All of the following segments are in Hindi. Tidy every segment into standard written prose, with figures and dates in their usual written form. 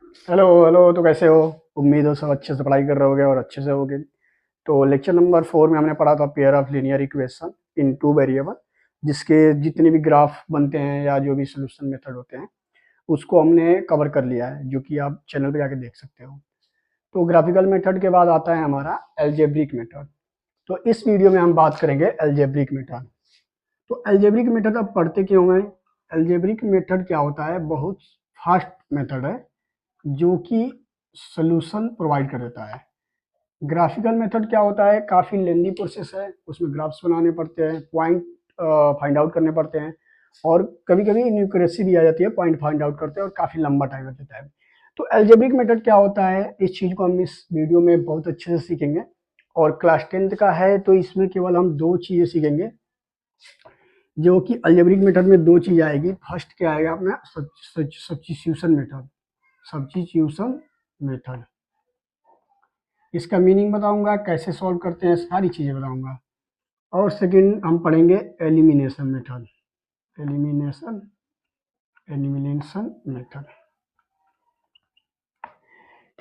Hello hello. तो कैसे हो? उम्मीद हो सब अच्छे से पढ़ाई कर रहे होगे और अच्छे से होगे। तो लेक्चर नंबर 4 में हमने पढ़ा था pair of linear equation in two variable, जिसके जितने भी ग्राफ बनते हैं या जो भी सोल्यूशन मेथड होते हैं उसको हमने कवर कर लिया है, जो कि आप चैनल पे जाके देख सकते हो। तो ग्राफिकल मेथड के बाद आता है हमारा एल्जेब्रिक मेथड। तो इस वीडियो में हम बात करेंगे एल्जेब्रिक मेथड। तो एल्जेब्रिक मेथड अब पढ़ते क्यों हैं? एल्जेब्रिक मेथड क्या होता है? बहुत फास्ट मेथड है जो कि सॉल्यूशन प्रोवाइड कर देता है। ग्राफिकल मेथड क्या होता है? काफ़ी लेंदी प्रोसेस है, उसमें ग्राफ्स बनाने पड़ते हैं, पॉइंट फाइंड आउट करने पड़ते हैं, और कभी कभी इनक्यूरेसी भी आ जाती है, पॉइंट फाइंड आउट करते हैं और काफ़ी लंबा टाइम लग जाता है। तो एल्जेब्रिक मेथड क्या होता है, इस चीज़ को हम इस वीडियो में बहुत अच्छे से सीखेंगे। और क्लास 10th का है तो इसमें केवल हम दो चीज़ें सीखेंगे, जो कि अलजेब्रिक मेथड में दो चीज़ आएगी। फर्स्ट क्या आएगा अपना? Substitution method. सब्स्टिट्यूशन मेथड, इसका मीनिंग बताऊंगा, कैसे सॉल्व करते हैं, सारी चीज़ें बताऊंगा। और सेकंड हम पढ़ेंगे elimination method. Elimination elimination method,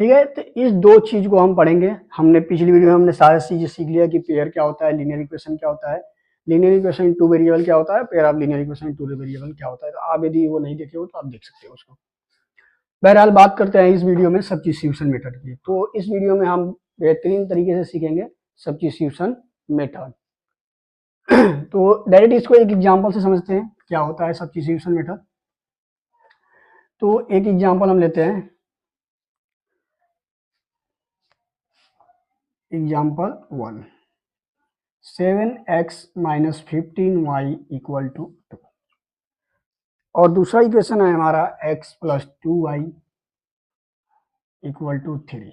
ठीक है। तो इस दो चीज को हम पढ़ेंगे। हमने पिछली वीडियो में हमने सारी चीजें सीख लिया कि पेयर क्या होता है, लीनियर इक्वेशन क्या होता है, linear equation in two variable क्या होता है, pair of linear equation in two variable क्या होता है। तो आप यदि वो नहीं देखे हो तो आप देख सकते हो उसको। बहरहाल बात करते हैं इस वीडियो में सब्स्टिट्यूशन मेथड की। तो इस वीडियो में हम बेहतरीन तरीके से सीखेंगे सब्स्टिट्यूशन मेथड। तो डायरेक्ट इसको एक एग्जांपल से समझते हैं क्या होता है सब्स्टिट्यूशन मेथड। तो एक एग्जांपल हम लेते हैं, example 1, 7x minus 15y equal to 2। और दूसरा इक्वेशन है हमारा x plus 2y equal to 3।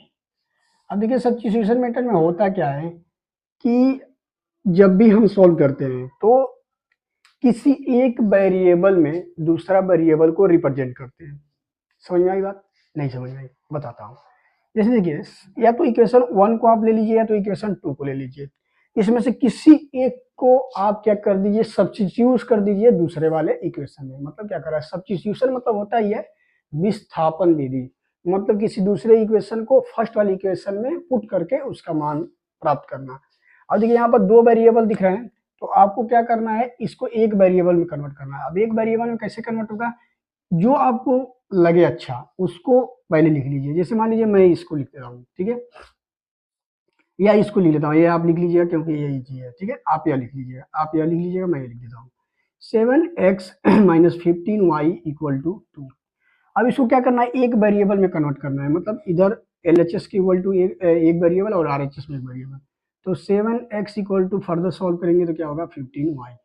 अब देखिए सब्स्टिट्यूशन मेथड में होता क्या है कि जब भी हम सॉल्व करते हैं तो किसी एक वेरिएबल में दूसरा वेरिएबल को रिप्रेजेंट करते हैं। समझ में आई बात? नहीं समझ में आई? बताता हूँ। जैसे देखिए, या तो इक्वेशन 1 को आप ले लीजिए या तो इक्वेशन 2 को ले लीजिए। इसमें से किसी एक को आप क्या कर दीजिए, सब्स्टिट्यूट कर दीजिए दूसरे वाले इक्वेशन में। मतलब क्या कर रहा है सब्स्टिट्यूशन? मतलब होता ही है विस्थापन विधि। मतलब किसी दूसरे इक्वेशन को फर्स्ट वाले इक्वेशन में पुट करके उसका मान प्राप्त करना। अब देखिए यहाँ पर दो वेरिएबल दिख रहे हैं, तो आपको क्या करना है, इसको एक वेरिएबल में कन्वर्ट करना है। अब एक वेरिएबल में कैसे कन्वर्ट होगा? जो आपको लगे अच्छा उसको पहले लिख लीजिए। जैसे मान लीजिए मैं इसको लिख देता हूँ, ठीक है, या इसको लिख लेता हूँ, ये आप लिख लीजिएगा क्योंकि ये इजी है, ठीक है। आप यह लिख लीजिएगा, आप यह लिख लीजिएगा, मैं ये लिख देता हूँ। 7x minus 15y equal to 2। अब इसको क्या करना है, एक वेरिएबल में कन्वर्ट करना है। मतलब इधर LHS की इक्वल टू एक वेरिएबल और RHS में एक वेरिएबल। तो 7x equal to further solve करेंगे तो क्या होगा 15y।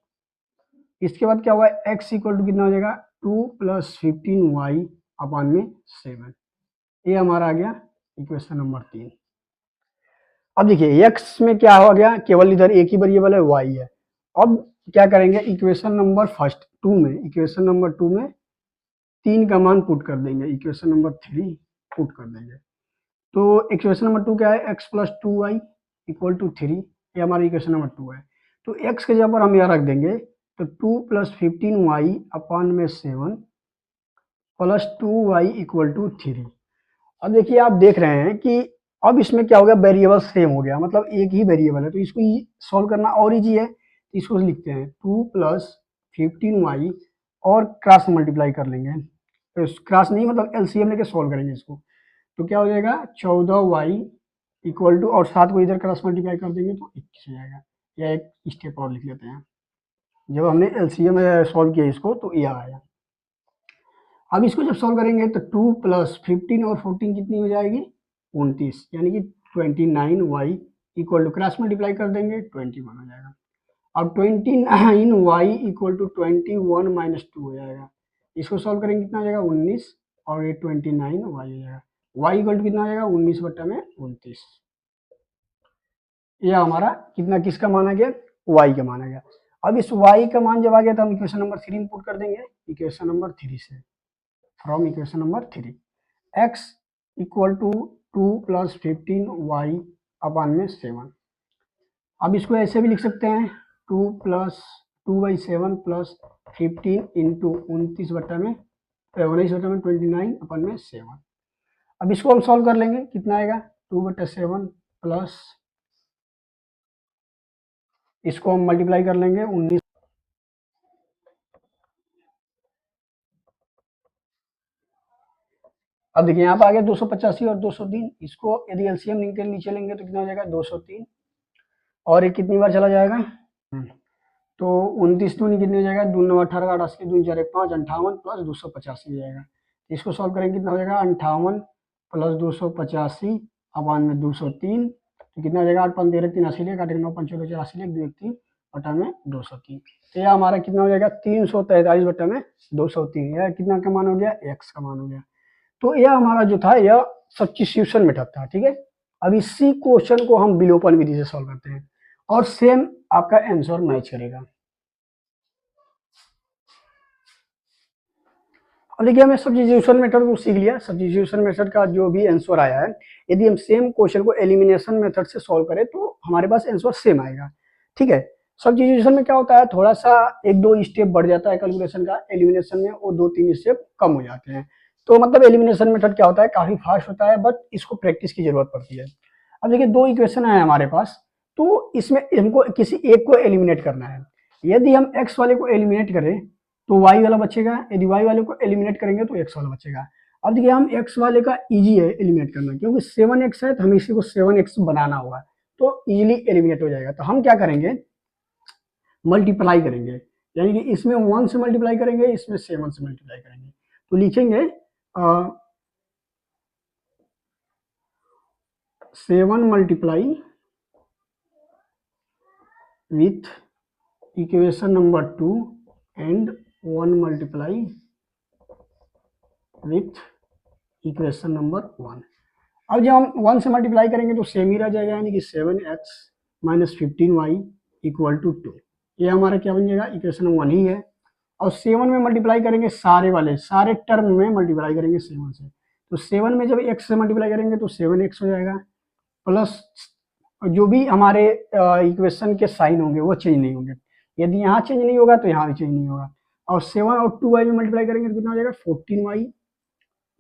इसके बाद क्या हुआ, x इक्वल टू कितना हो जाएगा 2 प्लस 15y अपॉन में 7। ये हमारा आ गया इक्वेशन नंबर 3। अब देखिए x में क्या हो गया, केवल इधर एक ही वेरिएबल है y है। अब क्या करेंगे, इक्वेशन नंबर फर्स्ट 2 में, इक्वेशन नंबर 2 में 3 का मान पुट कर देंगे, इक्वेशन नंबर 3 पुट कर देंगे। तो इक्वेशन नंबर 2 क्या है, x plus 2y equal to 3। ये हमारा इक्वेशन नंबर 2 है। तो x के जगह पर हम यह रख देंगे, तो 2 प्लस 15y अपॉन में 7 प्लस 2y इक्वल टू 3। अब देखिए आप देख रहे हैं कि अब इसमें क्या हो गया, वेरिएबल सेम हो गया, मतलब एक ही वेरिएबल है। तो इसको सॉल्व करना और इजी है। तो इसको लिखते हैं 2 प्लस 15y और क्रॉस मल्टीप्लाई कर लेंगे। तो क्रॉस नहीं मतलब एलसीएम लेके सॉल्व करेंगे इसको। तो क्या हो जाएगा 14y इक्वल टू, और 7 को इधर क्रॉस मल्टीप्लाई कर देंगे तो 21 हो जाएगा। या एक स्टेप और लिख लेते हैं, जब हमने एलसीएम सॉल्व किया इसको तो ये आया। अब इसको जब सॉल्व करेंगे तो 2 प्लस 15 और 14 कितनी हो जाएगी 29, यानी कि 29y equal to cross multiply कर देंगे 21 हो जाएगा। अब 29y इक्वल टू 21 माइनस 2 हो जाएगा। इसको सॉल्व करेंगे कितना हो जाएगा 19, और ये 29y हो जाएगा। y इक्वल टू कितना हो जाएगा 19 बट्टा में 29। यह हमारा कितना किसका मान आ गया, y का मान आ गया। अब इस y का मान जब आ गया तो हम इक्वेशन नंबर 3 इनपुट कर देंगे, इक्वेशन नंबर 3 से, from equation number 3 x equal to 2 plus 15y upon में 7। अब इसको ऐसे भी लिख सकते हैं 2 प्लस 15 इंटू 29 बट्टा में 29 अपॉन में 7। अब इसको हम सॉल्व कर लेंगे, कितना आएगा 2/7 प्लस इसको हम मल्टीप्लाई कर लेंगे 19। अब देखिए यहाँ पर आ गया 285 और 203, इसको यदि एलसीएम नीचे लेंगे तो कितना हो जाएगा 203, और ये कितनी बार चला जाएगा, तो 29 दूनी कितनी हो जाएगा, 2 9 18 88 2 4 5 58 प्लस 285 हो जाएगा। इसको सॉल्व करेंगे कितना हो जाएगा 58 प्लस 285 अपान में 203, तो कितना हो जाएगा 8 5 13 3 80 काटे 9 5 14 84 2 1 3 बटा में 203, तो यह हमारा कितना हो जाएगा 343 बटा में 203, यह कितना का मान हो गया, एक्स का मान हो गया। तो यह हमारा जो था यह सब्स्टिट्यूशन मेथड था, ठीक है। अब इसी क्वेश्चन को हम विलोपन विधि से सॉल्व करते हैं और सेम आपका आंसर मैच करेगा। अब देखिए हमने सब्स्टिट्यूशन मेथड को सीख लिया, सब्स्टिट्यूशन मेथड का जो भी आंसर आया है, यदि हम सेम क्वेश्चन को एलिमिनेशन मेथड से सॉल्व करें तो हमारे पास आंसर सेम आएगा, ठीक है। सब्स्टिट्यूशन में क्या होता है, थोड़ा सा 1-2 स्टेप बढ़ जाता है कैलकुलेशन का, एलिमिनेशन में वो 2-3 स्टेप कम हो जाते हैं। तो मतलब एलिमिनेशन मेथड क्या होता है, काफी फास्ट होता है, बट इसको प्रैक्टिस की जरूरत पड़ती है। अब देखिए 2 इक्वेशन है हमारे पास, तो इसमें हमको किसी एक को एलिमिनेट करना है। यदि हम एक्स वाले को एलिमिनेट करें तो वाई वाला बचेगा, यदि वाई वाले को एलिमिनेट करेंगे तो एक्स वाला बचेगा। अब देखिए हम एक्स वाले का इजी है एलिमिनेट करना, क्योंकि 7x है तो हमें इसी को 7x बनाना होगा, तो इजीली एलिमिनेट हो जाएगा। तो हम क्या करेंगे, मल्टीप्लाई करेंगे, यानी कि इसमें 1 से मल्टीप्लाई करेंगे, इसमें 7 से मल्टीप्लाई करेंगे, तो लिखेंगे 7 multiply with equation number 2 and 1 multiply with equation number 1। अब जब हम 1 से मल्टीप्लाई करेंगे तो सेम ही रह जाएगा, यानी कि 7x minus 15y equal to 2, ये हमारा क्या बन जाएगा, इक्वेशन 1 ही है। और 7 में मल्टीप्लाई करेंगे, सारे टर्म में मल्टीप्लाई करेंगे 7 से, तो 7 में जब x से मल्टीप्लाई करेंगे तो 7x हो जाएगा, प्लस जो भी हमारे इक्वेशन के साइन होंगे वो चेंज नहीं होंगे, यदि यहाँ चेंज नहीं होगा तो यहाँ भी चेंज नहीं होगा। और 7 और 2y में मल्टीप्लाई करेंगे तो कितना हो जाएगा 14y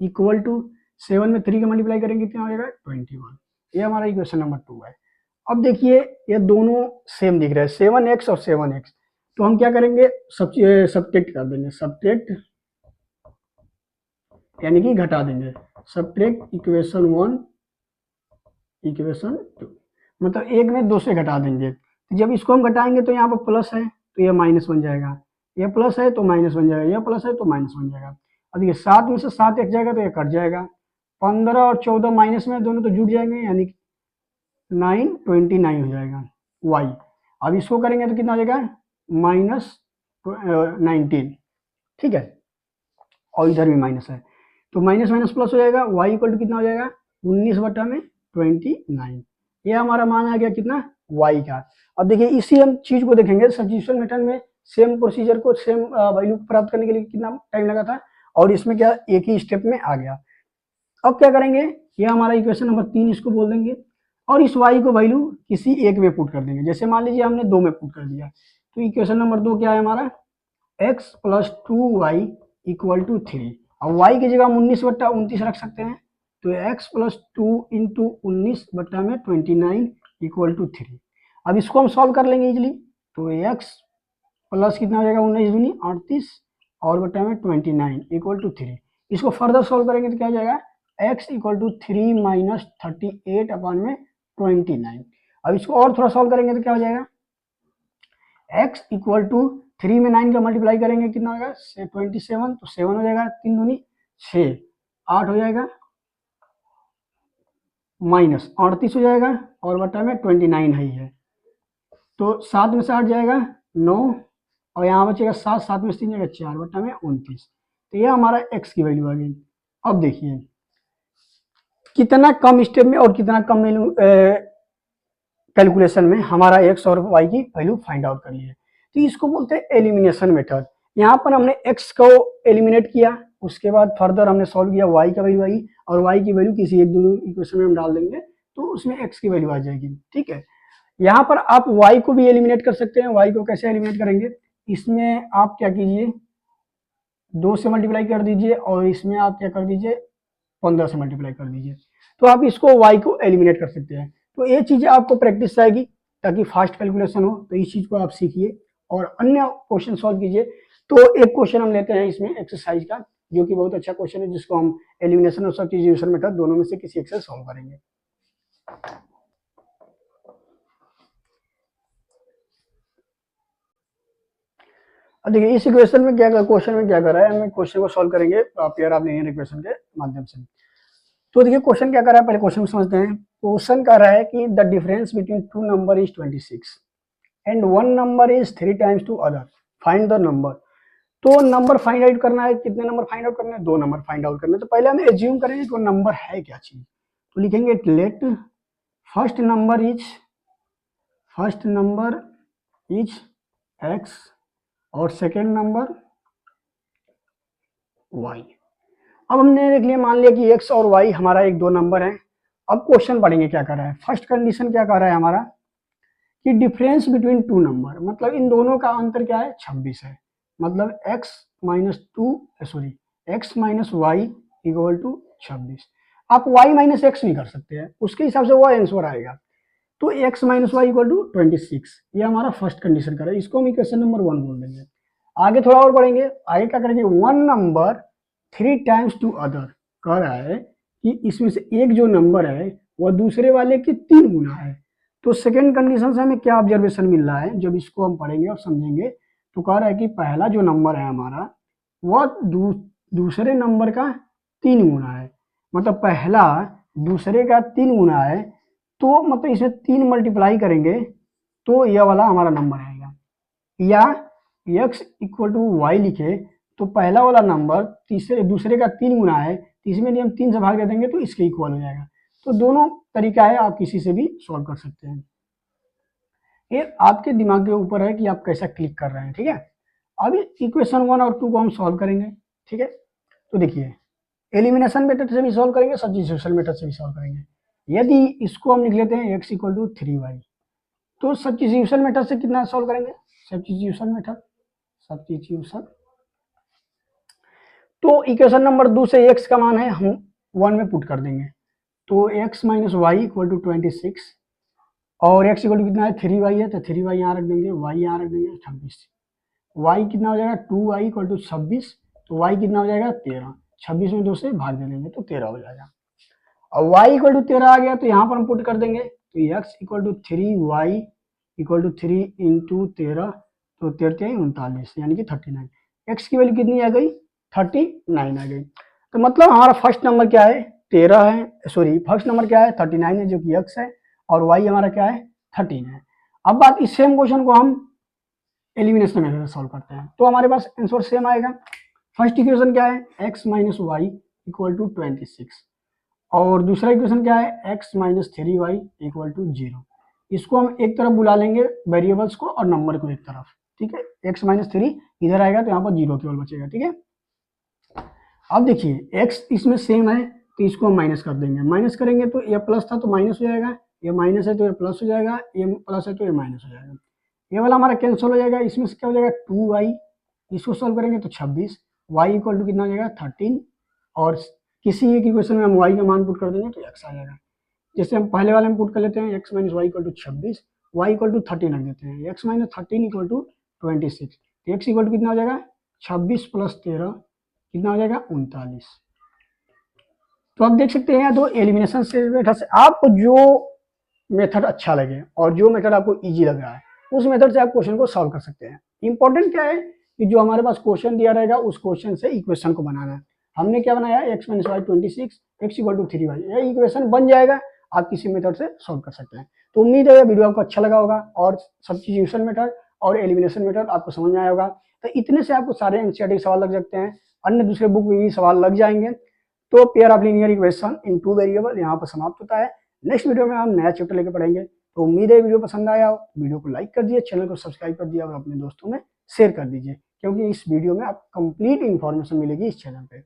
इक्वल टू 7 में 3 का मल्टीप्लाई करेंगे कितना हो जाएगा 21, ये हमारा इक्वेशन नंबर 2 है। अब देखिए ये दोनों सेम दिख रहे हैं, 7x और 7x, तो हम क्या करेंगे, सब्ट्रैक्ट कर देंगे, सब्ट्रैक्ट यानी कि घटा देंगे, सब्ट्रैक्ट इक्वेशन 1 इक्वेशन 2, मतलब एक में 2 से घटा देंगे। तो जब इसको हम घटाएंगे तो यहाँ पर प्लस है तो यह माइनस बन जाएगा, यह प्लस है तो माइनस बन जाएगा, यह प्लस है तो माइनस बन जाएगा। अब देखिए 7 में से 7 एक जाएगा तो यह कट जाएगा, 15 और 14 माइनस में दोनों तो जुड़ जाएंगे, यानी 9 29 हो जाएगा y। अब इसको करेंगे तो कितना हो जाएगा -19, ठीक है, और इधर भी माइनस है तो माइनस माइनस प्लस हो जाएगा, y इक्वल टू कितना हो जाएगा 19 बटा में 29, ये हमारा मान आ गया कितना y का। अब देखिए इसी हम चीज को देखेंगे सब्स्टिट्यूशन मेथड में, सेम प्रोसीजर को सेम वैल्यू प्राप्त करने के लिए कितना टाइम लगा था, और इसमें क्या एक ही स्टेप में आ गया। अब क्या करेंगे, ये हमारा इक्वेशन नंबर 3 इसको बोल देंगे, और इस y को वैल्यू किसी एक में पुट कर देंगे, जैसे मान लीजिए हमने 2 में पुट कर दिया, तो इक्वेशन नंबर 2 क्या है हमारा, x plus 2y equal to 3। अब y की जगह हम 19 बट्टा 29 रख सकते हैं, तो x प्लस 2 इंटू 19 बट्टा में 29 इक्वल टू 3। अब इसको हम सॉल्व कर लेंगे इजिली, तो x प्लस कितना हो जाएगा 19 दूनी 38 और बट्टा में 29 इक्वल टू 3। इसको फर्दर सॉल्व करेंगे तो क्या हो जाएगा x इक्वल टू 3 माइनस 38 अपान में 29। अब इसको और थोड़ा सॉल्व करेंगे तो क्या हो जाएगा, x इक्वल टू 3 में 9 का मल्टीप्लाई करेंगे कितना होगा 27, तो 7 हो जाएगा, 3 दूनी 6 8 हो जाएगा, माइनस 38 हो जाएगा और बटा में 29 है, तो 7 में से 8 जाएगा 9 और यहाँ बचेगा 7, 7 में से 3 जाएगा 4 बटा में 29, तो ये हमारा x की वैल्यू आ गई। अब देखिए कितना कम स्टेप में और कितना कम कैलकुलेशन में हमारा x और y की वैल्यू फाइंड आउट कर लिए, तो इसको बोलते हैं एलिमिनेशन मेथड। यहाँ पर हमने x को एलिमिनेट किया, उसके बाद फर्दर हमने सॉल्व किया y का वैल्यू आई, और y की वैल्यू किसी एक दोनों इक्वेशन में हम डाल देंगे तो उसमें x की वैल्यू आ जाएगी, ठीक है। यहाँ पर आप y को भी एलिमिनेट कर सकते हैं, y को कैसे एलिमिनेट करेंगे, इसमें आप क्या कीजिए 2 से मल्टीप्लाई कर दीजिए, और इसमें आप क्या कर दीजिए 15 से मल्टीप्लाई कर दीजिए, तो आप इसको y को एलिमिनेट कर सकते हैं। तो ये चीज़ें आपको प्रैक्टिस आएगी ताकि फास्ट कैलकुलेशन हो, तो इस चीज़ को आप सीखिए और अन्य क्वेश्चन सॉल्व कीजिए। तो एक क्वेश्चन हम लेते हैं इसमें एक्सरसाइज का, जो कि बहुत अच्छा क्वेश्चन है, जिसको हम एलिमिनेशन और सब्स्टिट्यूशन मेथड दोनों में से किसी एक से सॉल्व करेंगे। अब देखिए इस क्वेश्चन में क्वेश्चन में क्या कर रहा है, हम क्वेश्चन को सॉल्व करेंगे पेयर ऑफ लीनियर इक्वेशन के माध्यम से। तो देखिए क्वेश्चन क्या कर रहा है, पहले क्वेश्चन समझते हैं। क्वेश्चन कर रहा है कि the difference between two number is 26 and one number is 3 times two other, find the number. तो नंबर फाइंड आउट करना है, कितने नंबर फाइंड आउट करने हैं, 2 नंबर फाइंड आउट करने हैं। तो पहले हम एज्यूम करेंगे कि वो नंबर है क्या चीज, तो लिखेंगे let first number is x और सेकेंड नंबर y। अब हमने देख लिया, मान लिया कि x और y हमारा एक दो नंबर है। अब क्वेश्चन पढ़ेंगे क्या कर रहा है। फर्स्ट कंडीशन क्या कर रहा है हमारा कि डिफरेंस बिटवीन टू नंबर, मतलब इन दोनों का अंतर क्या है, 26 है। मतलब x minus y equal to 26। आप y माइनस एक्स नहीं कर सकते हैं, उसके हिसाब से वो आंसर आएगा। तो x minus y equal to 26, ये हमारा फर्स्ट कंडीशन कर रहा है, इसको हम इक्वेशन नंबर 1 बोल देंगे। आगे थोड़ा और बढ़ेंगे, आगे क्या करेंगे, one number 3 times two other कह रहा है कि इसमें से एक जो नंबर है वह दूसरे वाले के 3 गुना है। तो सेकेंड कंडीशन से हमें क्या ऑब्जर्वेशन मिल रहा है, जब इसको हम पढ़ेंगे और समझेंगे, तो कह रहा है कि पहला जो नंबर है हमारा वह दूसरे नंबर का 3 गुना है। मतलब पहला दूसरे का 3 गुना है, तो मतलब इसमें 3 मल्टीप्लाई करेंगे तो यह वाला हमारा नंबर आएगा। या x इक्वल टू वाई लिखे तो पहला वाला नंबर दूसरे का 3 गुना है, तो इसमें हम 3 से भाग दे देंगे तो इसके इक्वल हो जाएगा। तो दोनों तरीका है, आप किसी से भी सॉल्व कर सकते हैं। ये आपके दिमाग के ऊपर है कि आप कैसा क्लिक कर रहे हैं, ठीक है। अभी इक्वेशन 1 और 2 को हम सॉल्व करेंगे, ठीक है। तो देखिए एलिमिनेशन मेथड से भी सॉल्व करेंगे, सब्स्टिट्यूशन मेथड से भी सॉल्व करेंगे। यदि इसको हम लिख लेते हैं x इक्वल टू 3y, तो सब्स्टिट्यूशन मेथड से कितना सॉल्व करेंगे, सब्स्टिट्यूशन तो इक्वेशन नंबर 2 से x का मान है हम 1 में पुट कर देंगे, तो x minus y equal to 26 और x इक्वल टू कितना है 3y है, तो 3y यहाँ रख देंगे, y यहाँ रख देंगे 26। y कितना हो जाएगा 2y इक्वल टू 26, तो y कितना हो जाएगा 13, 26 में 2 से भाग दे देंगे तो 13 हो जाएगा। और y इक्वल टू 13 आ गया, तो यहाँ पर हम पुट कर देंगे, तो x equal to 3y equal to 3 into 13, तो 13 39 यानी कि 39। x की वैल्यू कितनी आ गई, 39 आ गई। तो मतलब हमारा फर्स्ट नंबर क्या है 13 है, सॉरी फर्स्ट नंबर क्या है 39 है, जो कि x है, और y हमारा क्या है 13 है। अब बात इस सेम क्वेश्चन को हम एलिमिनेशन मेथड से सॉल्व करते हैं, तो हमारे पास आंसर सेम आएगा। फर्स्ट इक्वेशन क्या है x minus y equal to 26 और दूसरा इक्वेशन क्या है x minus 3y equal to 0। इसको हम एक तरफ बुला लेंगे वेरिएबल्स को और नंबर को एक तरफ, ठीक है। x माइनस 3 इधर आएगा तो यहाँ पर 0 केवल बचेगा, ठीक है। अब देखिए x इसमें सेम है, तो इसको हम माइनस कर देंगे, माइनस करेंगे तो ये प्लस था तो माइनस हो जाएगा, ये माइनस है तो ये प्लस हो जाएगा, ये प्लस है तो ये माइनस हो जाएगा, ये वाला हमारा कैंसिल हो जाएगा। इसमें से क्या हो जाएगा 2y, इसको सॉल्व करेंगे तो 26, y इक्वल टू कितना हो जाएगा 13, और किसी एक इक्वेशन में हम y का मान पुट कर देंगे तो x आ जाएगा। जैसे हम पहले वाले में पुट कर लेते हैं x minus y equal to 26, y equal to 13 रख देते हैं, x माइनस 13 इक्वल टू 26, तो x इक्वल टू कितना हो जाएगा 26 प्लस 13 कितना हो जाएगा 39। तो आप देख सकते हैं, तो एलिमिनेशन से मेथड से आपको जो मेथड अच्छा लगे और जो मेथड आपको इजी लग रहा है उस मेथड से आप क्वेश्चन को सॉल्व कर सकते हैं। इंपॉर्टेंट क्या है कि जो हमारे पास क्वेश्चन दिया रहेगा उस क्वेश्चन से इक्वेशन को बनाना है। हमने क्या बनाया x minus y 26 x equal to 3y, यह इक्वेशन बन जाएगा, आप किसी मेथड से सॉल्व कर सकते हैं। तो उम्मीद है वीडियो आपको अच्छा लगा होगा और सब्स्टिट्यूशन मेथड और एलिमिनेशन मेथड आपको समझ में आया होगा। तो इतने से आपको सारे एनसीईआरटी सवाल लग सकते हैं, अन्य दूसरे बुक में भी सवाल लग जाएंगे। तो pair of linear equation in two variable यहाँ पर समाप्त होता है। नेक्स्ट वीडियो में हम नया चैप्टर लेकर पढ़ेंगे। तो उम्मीद है वीडियो पसंद आया हो, वीडियो को लाइक कर दिए, चैनल को सब्सक्राइब कर दिया और अपने दोस्तों में शेयर कर दीजिए, क्योंकि इस वीडियो में आप कंप्लीट इन्फॉर्मेशन मिलेगी इस चैनल पे।